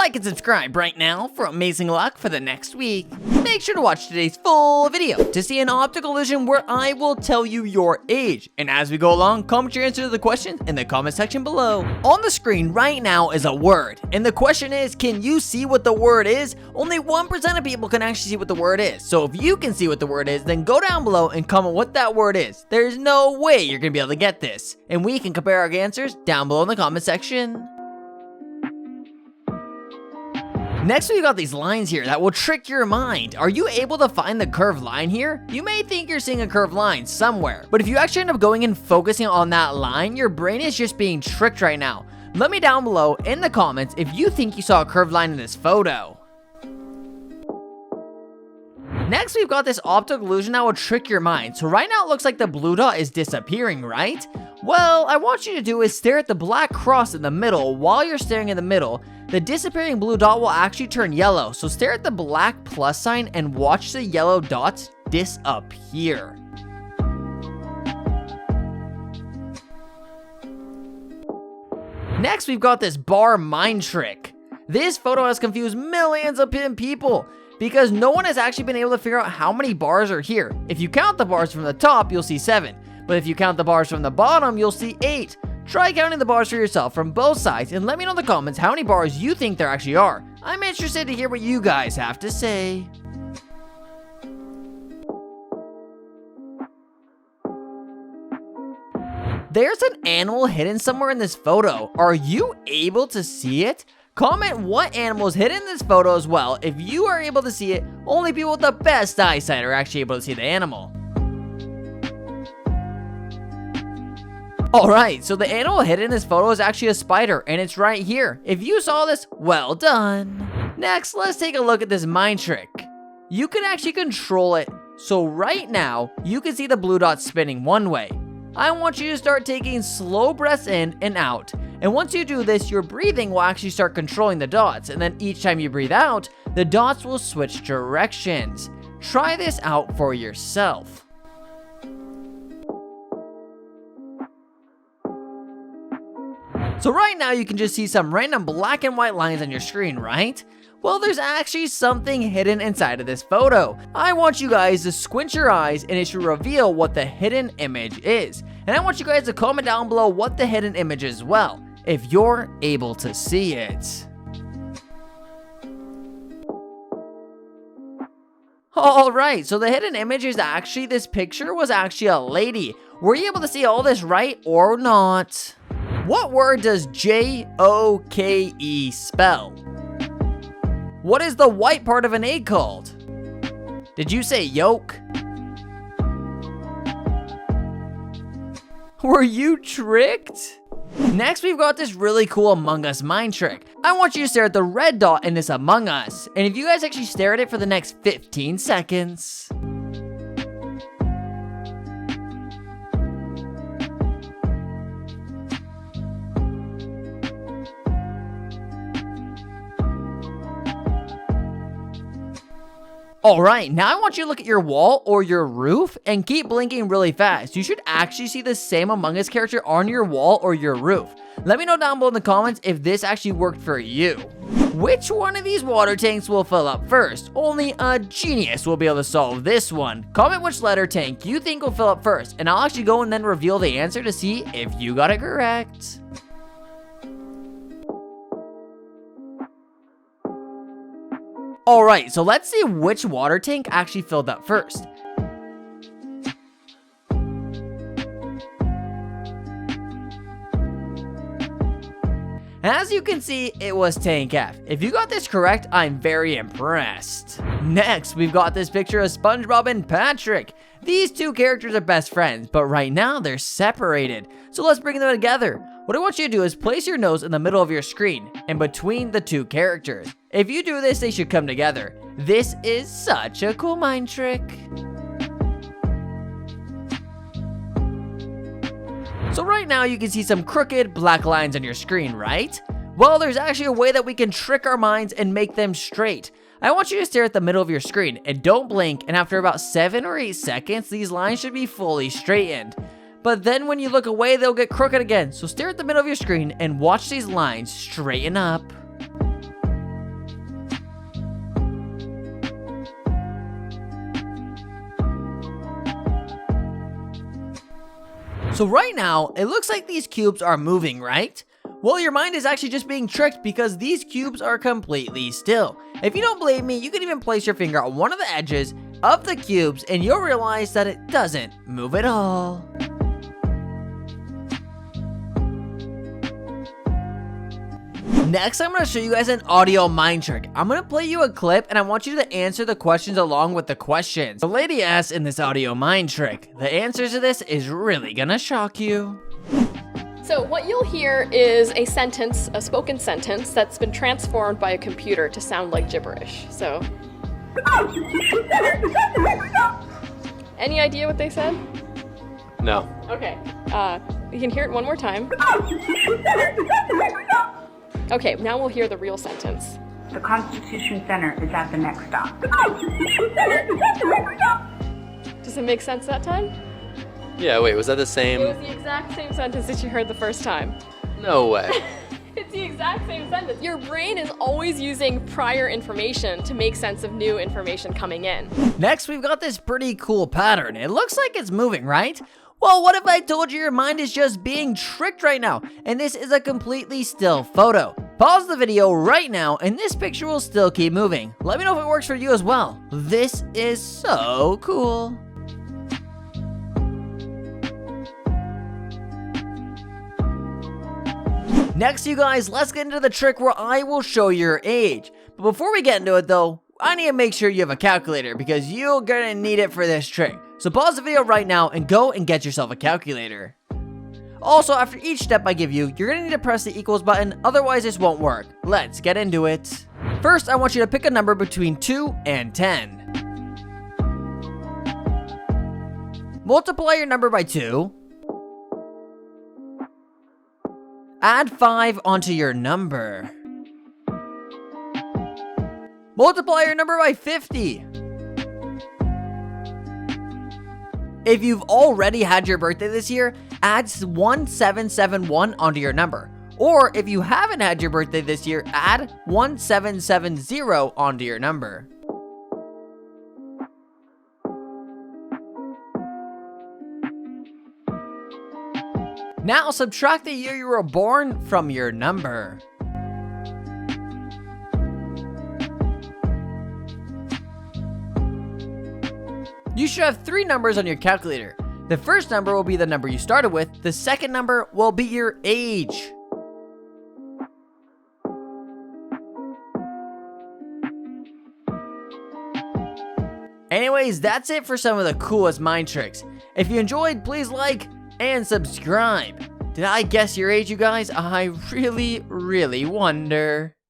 like and subscribe right now for amazing luck for the next week. Make sure to watch today's full video to see an optical illusion where I will tell you your age. And as we go along, comment your answer to the question in the comment section below. On the screen right now is a word, and the question is, can you see what the word is? Only 1% of people can actually see what the word is. So if you can see what the word is, then go down below and comment what that word is. There's no way you're gonna be able to get this. And we can compare our answers down below in the comment section. Next, we got these lines here that will trick your mind. Are you able to find the curved line here? You may think you're seeing a curved line somewhere, but if you actually end up going and focusing on that line, your brain is just being tricked right now. Let me down below in the comments if you think you saw a curved line in this photo. Next, we've got this optical illusion that will trick your mind. So right now it looks like the blue dot is disappearing, right? Well, I want you to do is stare at the black cross in the middle. While you're staring in the middle, the disappearing blue dot will actually turn yellow. So stare at the black plus sign and watch the yellow dots disappear. Next, we've got this bar mind trick. This photo has confused millions of people because no one has actually been able to figure out how many bars are here. If you count the bars from the top, you'll see 7. But if you count the bars from the bottom, you'll see 8. Try counting the bars for yourself from both sides and let me know in the comments how many bars you think there actually are. I'm interested to hear what you guys have to say. There's an animal hidden somewhere in this photo. Are you able to see it? Comment what animal is hidden in this photo as well. If you are able to see it, only people with the best eyesight are actually able to see the animal. Alright, so the animal hidden in this photo is actually a spider, and it's right here. If you saw this, well done. Next, let's take a look at this mind trick. You can actually control it. So right now, you can see the blue dot spinning one way. I want you to start taking slow breaths in and out. And once you do this, your breathing will actually start controlling the dots. And then each time you breathe out, the dots will switch directions. Try this out for yourself. So right now you can just see some random black and white lines on your screen, right? Well, there's actually something hidden inside of this photo. I want you guys to squint your eyes and it should reveal what the hidden image is. And I want you guys to comment down below what the hidden image is as well, if you're able to see it. Alright, so the hidden image is actually, this picture was actually a lady. Were you able to see all this right or not? What word does J-O-K-E spell? What is the white part of an egg called? Did you say yolk? Were you tricked? Next, we've got this really cool Among Us mind trick. I want you to stare at the red dot in this Among Us. And if you guys actually stare at it for the next 15 seconds. Alright, now I want you to look at your wall or your roof and keep blinking really fast. You should actually see the same Among Us character on your wall or your roof. Let me know down below in the comments if this actually worked for you. Which one of these water tanks will fill up first? Only a genius will be able to solve this one. Comment which letter tank you think will fill up first, and I'll actually go and then reveal the answer to see if you got it correct. Alright, so let's see which water tank actually filled up first. As you can see, it was tank F. If you got this correct, I'm very impressed. Next, we've got this picture of SpongeBob and Patrick. These two characters are best friends, but right now they're separated. So let's bring them together. What I want you to do is place your nose in the middle of your screen and between the two characters. If you do this, they should come together. This is such a cool mind trick. So right now you can see some crooked black lines on your screen, right? Well, there's actually a way that we can trick our minds and make them straight. I want you to stare at the middle of your screen and don't blink, and after about 7 or 8 seconds, these lines should be fully straightened. But then when you look away, they'll get crooked again. So stare at the middle of your screen and watch these lines straighten up. So right now, it looks like these cubes are moving, right? Well, your mind is actually just being tricked because these cubes are completely still. If you don't believe me, you can even place your finger on one of the edges of the cubes and you'll realize that it doesn't move at all. Next, I'm going to show you guys an audio mind trick. I'm going to play you a clip and I want you to answer the questions along with the questions. The lady asks in this audio mind trick. The answers to this is really going to shock you. So what you'll hear is a sentence, a spoken sentence that's been transformed by a computer to sound like gibberish. So, any idea what they said? No. Okay, you can hear it one more time. Okay, now we'll hear the real sentence. The Constitution Center is at the next stop. Does it make sense that time? Yeah, wait, was that the It same? was the exact same sentence that you heard the first time. No way. It's the exact same sentence. Your brain is always using prior information to make sense of new information coming in. Next, we've got this pretty cool pattern. It looks like it's moving, right? Well, what if I told you your mind is just being tricked right now, and this is a completely still photo? Pause the video right now, and this picture will still keep moving. Let me know if it works for you as well. This is so cool. Next, you guys, let's get into the trick where I will show your age. But before we get into it though, I need to make sure you have a calculator because you're gonna need it for this trick. So pause the video right now and go and get yourself a calculator. Also, after each step I give you, you're gonna need to press the equals button, otherwise this won't work. Let's get into it. First, I want you to pick a number between 2 and 10. Multiply your number by 2. Add 5 onto your number. Multiply your number by 50. If you've already had your birthday this year, add 1771 onto your number. Or if you haven't had your birthday this year, add 1770 onto your number. Now subtract the year you were born from your number. You should have 3 numbers on your calculator. The first number will be the number you started with. The second number will be your age. Anyways, that's it for some of the coolest mind tricks. If you enjoyed, please like and subscribe. Did I guess your age, you guys? I really wonder.